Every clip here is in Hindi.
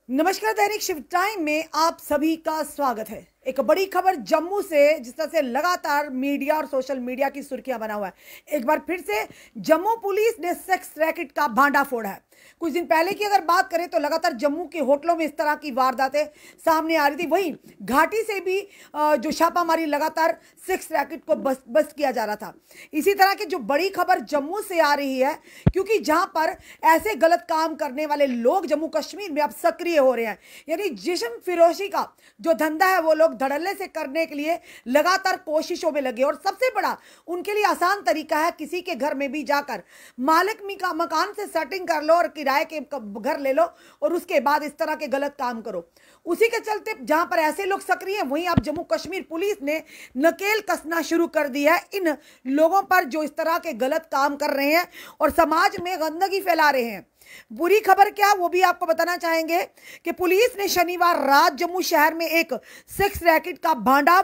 नमस्कार, दैनिक शिव टाइम में आप सभी का स्वागत है। एक बड़ी खबर जम्मू से, जिस तरह से लगातार मीडिया और सोशल मीडिया की सुर्खियां बना हुआ है। एक बार फिर से जम्मू पुलिस ने सेक्स रैकेट का भांडाफोड़ है। कुछ दिन पहले की अगर बात करें तो लगातार जम्मू के होटलों में इस तरह की वारदातें सामने आ रही थी। वहीं घाटी से भी जो छापामारी लगातार सेक्स रैकेट को बस किया जा रहा था। इसी तरह की जो बड़ी खबर जम्मू से आ रही है, क्योंकि जहां पर ऐसे गलत काम करने वाले लोग जम्मू कश्मीर में अब सक्रिय हो रहे हैं। यानी जिस्म फिरोशी का जो धंधा है वो लोग धड़ल्ले से करने के लिए लगातार कोशिशों में लगे। और सबसे बड़ा उनके लिए आसान तरीका है, किसी के घर में भी जाकर मालिक का मकान से सेटिंग कर लो और किराए के घर ले लो और उसके बाद इस तरह के गलत काम करो। उसी के चलते जहां पर ऐसे लोग सक्रिय हैं, वहीं अब जम्मू कश्मीर पुलिस ने नकेल कसना शुरू कर दिया है इन लोगों पर जो इस तरह के गलत काम कर रहे हैं और समाज में गंदगी फैला रहे हैं। बुरी खबर क्या, वो भी आपको बताना चाहेंगे कि पुलिस ने शनिवार रात जम्मू शहर में एक सेक्स रैकेट का भांडा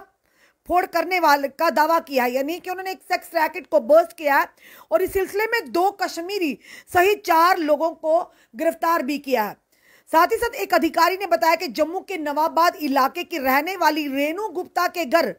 फोड़ करने वाले का दावा किया है। यानी कि उन्होंने एक सेक्स रैकेट को बर्स्ट किया है और इस सिलसिले में 2 कश्मीरी सहित 4 लोगों को गिरफ्तार भी किया है। साथ ही साथ एक अधिकारी ने बताया कि जम्मू के नवाबाद इलाके की रहने वाली रेनू गुप्ता के घर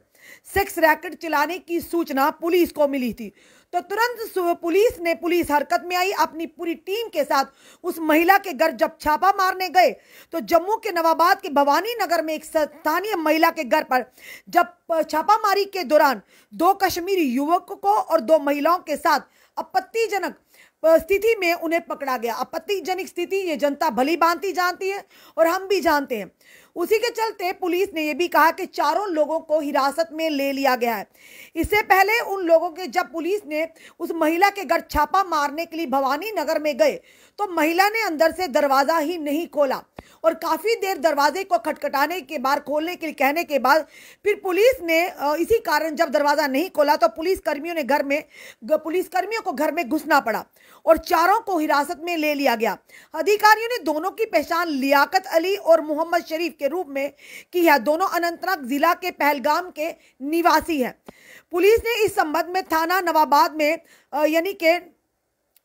सेक्स रैकेट चलाने की सूचना पुलिस को मिली थी, तो तुरंत पुलिस हरकत में आई। अपनी पूरी टीम के साथ उस महिला के घर जब छापा मारने गए तो जम्मू के नवाबाद के भवानी नगर में एक स्थानीय महिला के घर पर जब छापामारी के दौरान 2 कश्मीरी युवकों को और 2 महिलाओं के साथ आपत्तिजनक स्थिति में उन्हें पकड़ा गया। आपत्तिजनक स्थिति ये जनता भली भांति जानती है और हम भी जानते हैं। उसी के चलते पुलिस ने यह भी कहा कि 4 लोगों को हिरासत में ले लिया गया है। इससे पहले उन लोगों के जब पुलिस ने उस महिला के घर छापा मारने के लिए भवानी नगर में गए तो महिला ने अंदर से दरवाजा ही नहीं खोला और काफी देर दरवाजे को खटखटाने के बाद, खोलने के लिए कहने के बाद फिर पुलिस ने इसी कारण जब दरवाजा नहीं खोला तो पुलिसकर्मियों को घर में घुसना पड़ा और 4 को हिरासत में ले लिया गया। अधिकारियों ने दोनों की पहचान लियाकत अली और मोहम्मद शरीफ के रूप में की है। दोनों अनंतनाग जिला के पहलगाम के निवासी हैं। पुलिस ने इस संबंध में थाना नवाबाद में यानी के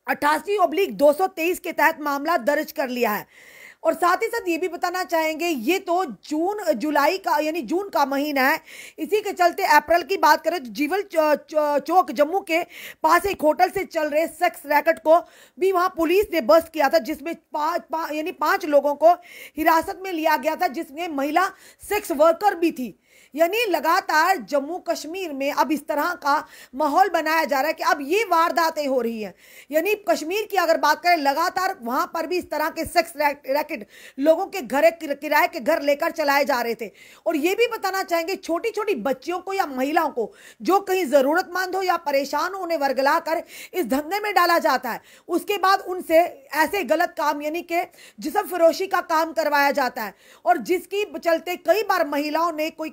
88/223 के तहत मामला दर्ज कर लिया है। और साथ ही साथ ये भी बताना चाहेंगे, ये तो जून का महीना है। इसी के चलते अप्रैल की बात करें तो जीवल चौक जम्मू के पास एक होटल से चल रहे सेक्स रैकेट को भी वहां पुलिस ने बस्ट किया था, जिसमें 5 लोगों को हिरासत में लिया गया था, जिसमें महिला सेक्स वर्कर भी थी। यानी लगातार जम्मू कश्मीर में अब इस तरह का माहौल बनाया जा रहा है कि अब ये वारदातें हो रही हैं। यानी कश्मीर की अगर बात करें, लगातार वहां पर भी इस तरह के सेक्स रैकेट लोगों के घर किराए के घर लेकर चलाए जा रहे थे। और ये भी बताना चाहेंगे, छोटी छोटी बच्चियों को या महिलाओं को जो कहीं जरूरतमंद हो या परेशान हो, उन्हें वर्गला कर इस धंधे में डाला जाता है। उसके बाद उनसे ऐसे गलत काम यानी कि जिस्म फरोशी का काम करवाया जाता है और जिसकी चलते कई बार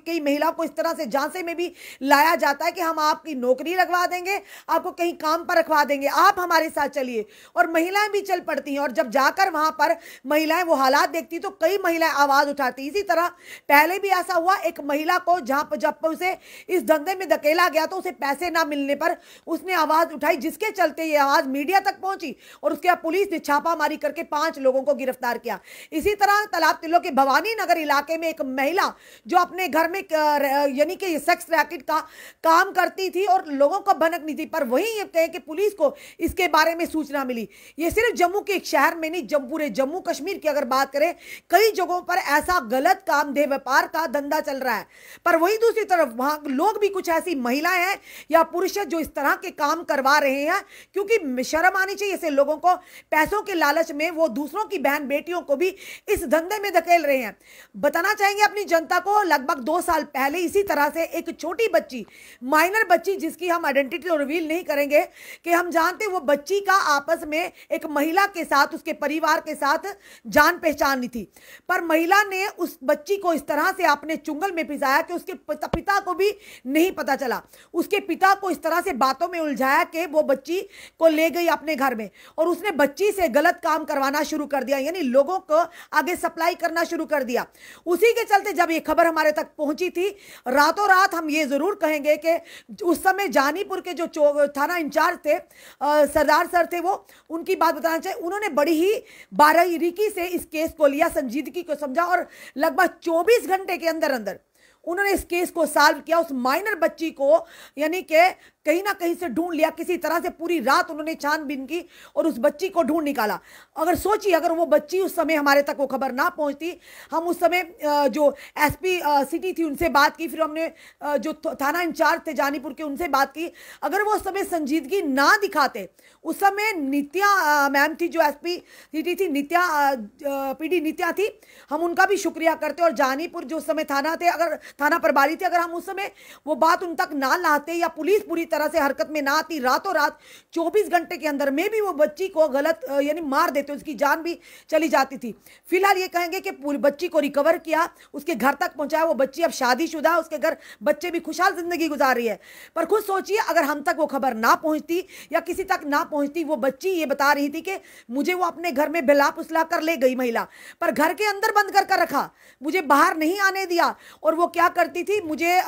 कई महिलाओं को इस तरह से झांसे में भी लाया जाता है कि हम आपकी नौकरी लगवा देंगे, आपको कहीं काम पर रखवा देंगे, आप हमारे साथ चलिए। और महिलाएं भी चल पड़ती हैं और जब जाकर वहां पर महिलाएं वो हालात देखती तो कई महिलाएं आवाज उठाती। इसी तरह पहले भी ऐसा हुआ, एक महिला को जब उसे इस धंधे में धकेला गया तो उसे पैसे ना मिलने पर उसने आवाज उठाई, जिसके चलते ये आवाज मीडिया तक पहुंची और उसके बाद पुलिस ने छापामारी करके 5 लोगों को गिरफ्तार किया। इसी तरह तालाब तिल्लो के भवानी नगर इलाके में एक महिला जो अपने घर में यानी कि सेक्स रैकेट का काम करती थी और लोगों को भनक नहीं थी, पर वहीं ये कहें कि पुलिस को इसके बारे में सूचना मिली। ये सिर्फ जम्मू के एक शहर में नहीं, पूरे जम्मू कश्मीर की अगर बात करें, कई जगहों पर ऐसा गलत काम देह व्यापार का धंधा चल रहा है। पर वहीं दूसरी तरफ वहां लोग भी कुछ ऐसी महिलाएं हैं या पुरुष जो इस तरह के काम करवा रहे हैं, क्योंकि शर्म आनी चाहिए ऐसे लोगों को। पैसों के लालच में वो दूसरों की बहन बेटियों को भी इस धंधे में धकेल रहे हैं। बताना चाहेंगे अपनी जनता को, लगभग 2 साल पहले इसी तरह से एक छोटी बच्ची, माइनर बच्ची, जिसकी हम आइडेंटिटी रिवील नहीं करेंगे कि हम जानते वो बच्ची का आपस में एक महिला के साथ, उसके परिवार के साथ जान पहचान थी, पर महिला ने उस बच्ची को इस तरह से अपने चुंगल में पिसाया कि उसके पिता को भी नहीं पता चला। उसके पिता को इस तरह से बातों में उलझाया कि वो बच्ची को ले गई अपने घर में और उसने बच्ची से गलत काम करवाना शुरू कर दिया, यानी लोगों को आगे सप्लाई करना शुरू कर दिया। उसी के चलते जब ये खबर हमारे तक पहुंची पहुंची थी। रातों रात हम ये जरूर कहेंगे कि उस समय जानीपुर के जो थाना इंचार्ज थे, सरदार सर थे, वो उनकी बात बताना चाहिए। उन्होंने बड़ी ही बारीकी से इस केस को लिया, संजीदगी को समझा और लगभग 24 घंटे के अंदर अंदर उन्होंने इस केस को सॉल्व किया। उस माइनर बच्ची को यानी कि कहीं ना कहीं से ढूंढ लिया, किसी तरह से पूरी रात उन्होंने छानबीन की और उस बच्ची को ढूंढ निकाला। अगर सोचिए, अगर वो बच्ची उस समय हमारे तक वो खबर ना पहुंचती, हम उस समय जो एसपी सिटी थी उनसे बात की, फिर हमने जो थाना इंचार्ज थे जानीपुर के उनसे बात की, अगर वो उस समय संजीदगी ना दिखाते, उस समय नित्या मैम थी जो एसपी सिटी थी, नित्या पीडी नित्या थी, हम उनका भी शुक्रिया करते। और जानीपुर जो उस समय थाना थे, अगर थाना प्रभारी थे, अगर हम उस समय वो बात उन तक ना लाते या पुलिस पूरी तरह से हरकत में ना आती, रातों रात 24 घंटे के अंदर में भी वो बच्ची को गलत यानी मार देते, उसकी जान भी चली जाती थी। फिलहाल ये कहेंगे कि पूरी बच्ची को रिकवर किया, उसके घर तक पहुंचाया। वो बच्ची अब शादीशुदा है, उसके घर बच्चे भी खुशहाल जिंदगी गुजार रही है। पर खुद सोचिए, अगर हम तक वो खबर ना पहुंचती या किसी तक ना पहुंचती, वो बच्ची ये बता रही थी कि मुझे वो अपने घर में बिला पुसला कर ले गई महिला, पर घर के अंदर बंद कर रखा, मुझे बाहर नहीं आने दिया। और वो क्या करती थी, मुझे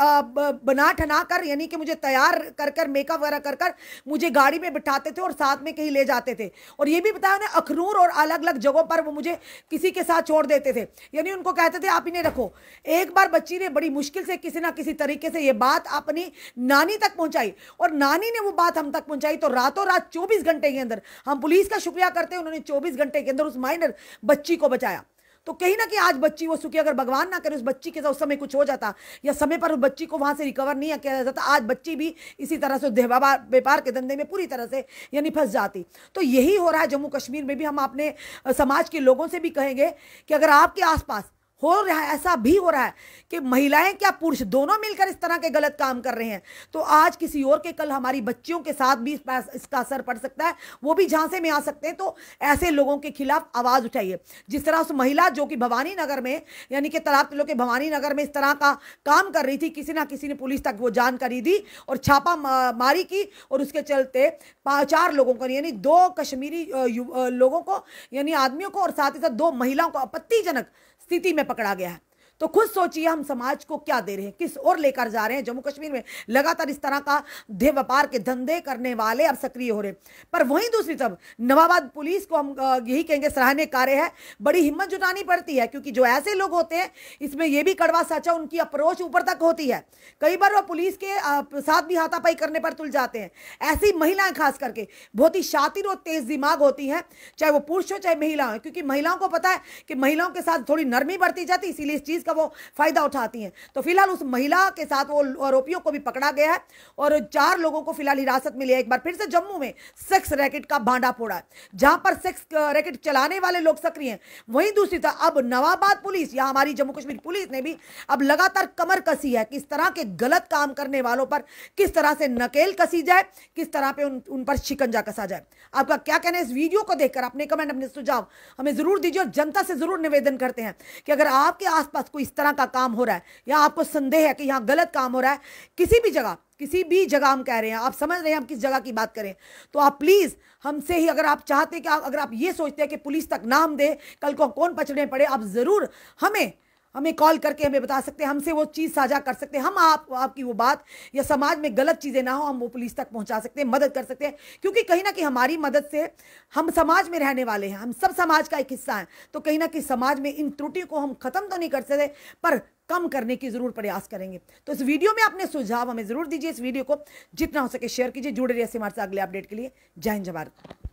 बना ठना कर यानी कि मुझे तैयार कर मेकअप वगैरह कर मुझे गाड़ी में बिठाते थे और साथ में कहीं ले जाते थे। और ये भी बताया उन्हें, अखनूर और अलग अलग जगहों पर वो मुझे किसी के साथ छोड़ देते थे, यानी उनको कहते थे आप इन्हें रखो। एक बार बच्ची ने बड़ी मुश्किल से किसी ना किसी तरीके से ये बात अपनी नानी तक पहुंचाई और नानी ने वो बात हम तक पहुंचाई, तो रातों रात 24 घंटे के अंदर हम पुलिस का शुक्रिया करते हैं, उन्होंने 24 घंटे के अंदर उस माइनर बच्ची को बचाया। तो कहीं ना कहीं आज बच्ची वो सुखी, अगर भगवान ना करे उस बच्ची के साथ उस समय कुछ हो जाता या समय पर उस बच्ची को वहां से रिकवर नहीं किया जाता, आज बच्ची भी इसी तरह से व्यापार के धंधे में पूरी तरह से यानी फंस जाती। तो यही हो रहा है जम्मू कश्मीर में भी। हम अपने समाज के लोगों से भी कहेंगे कि अगर आपके आसपास हो रहा है, ऐसा भी हो रहा है कि महिलाएं क्या पुरुष दोनों मिलकर इस तरह के गलत काम कर रहे हैं, तो आज किसी और के कल हमारी बच्चियों के साथ भी इसका असर पड़ सकता है, वो भी झांसे में आ सकते हैं। तो ऐसे लोगों के खिलाफ आवाज उठाइए। जिस तरह उस महिला जो कि भवानी नगर में यानी कि तलाक तिलों के भवानी नगर में इस तरह का काम कर रही थी, किसी ना किसी ने पुलिस तक वो जानकारी दी और छापा मारी की और उसके चलते 4 लोगों को यानी 2 कश्मीरी लोगों को यानी आदमियों को और साथ ही साथ 2 महिलाओं को आपत्तिजनक स्थिति में पकड़ा गया है। तो खुद सोचिए हम समाज को क्या दे रहे हैं, किस ओर लेकर जा रहे हैं। जम्मू कश्मीर में लगातार इस तरह का देह व्यापार के धंधे करने वाले अब सक्रिय हो रहे हैं। पर वहीं दूसरी तरफ नवाबाद पुलिस को हम यही कहेंगे सराहनीय कार्य है, बड़ी हिम्मत जुटानी पड़ती है, क्योंकि जो ऐसे लोग होते हैं इसमें यह भी कड़वा सच है, उनकी अप्रोच ऊपर तक होती है। कई बार वो पुलिस के साथ भी हाथापाई करने पर तुल जाते हैं। ऐसी महिलाएं खास करके बहुत ही शातिर और तेज दिमाग होती हैं, चाहे वो पुरुष हो चाहे महिला हो, क्योंकि महिलाओं को पता है कि महिलाओं के साथ थोड़ी नरमी बढ़ती जाती, इसीलिए इस चीज का वो फायदा उठाती हैं। तो फिलहाल उस महिला के साथ वो आरोपियों को भी पकड़ा गया है और 4 लोगों को फिलहाल हिरासत में लिया। एक बार फिर से जम्मू में सेक्स रैकेट का भांडा फोड़ा है, जहां पर सेक्स रैकेट चलाने वाले लोग सक्रिय हैं। वहीं दूसरी तरफ अब नवाबाद पुलिस या हमारी जम्मू कश्मीर पुलिस ने भी अब लगातार कमर कसी है कि इस तरह के गलत काम करने वालों पर किस तरह से नकेल कसी जाए, किस तरह पे उन पर शिकंजा कसा जाए। आपका क्या कहना है इस वीडियो को देखकर? अपने कमेंट अपने सुझाव हमें जरूर दीजिए और जनता से जरूर निवेदन करते हैं कि अगर आपके आसपास कोई इस तरह का काम हो रहा है या आपको संदेह है कि यहां गलत काम हो रहा है, किसी भी जगह हम कह रहे हैं, आप समझ रहे हैं हम किस जगह की बात करें, तो आप प्लीज हमसे ही, अगर आप चाहते हैं कि अगर आप ये सोचते हैं कि पुलिस तक नाम दे, कल को कौन पछड़ने पड़े, आप जरूर हमें कॉल करके हमें बता सकते हैं, हमसे वो चीज़ साझा कर सकते हैं। हम आपकी वो बात या समाज में गलत चीज़ें ना हो, हम वो पुलिस तक पहुंचा सकते हैं, मदद कर सकते हैं, क्योंकि कहीं ना कहीं हमारी मदद से हम समाज में रहने वाले हैं, हम सब समाज का एक हिस्सा हैं। तो कहीं ना कहीं समाज में इन त्रुटियों को हम खत्म तो नहीं कर सकते, पर कम करने की जरूर प्रयास करेंगे। तो इस वीडियो में अपने सुझाव हमें जरूर दीजिए, इस वीडियो को जितना हो सके शेयर कीजिए। जुड़े रहिए हमारे साथ अगले अपडेट के लिए। जय हिंद, जय भारत।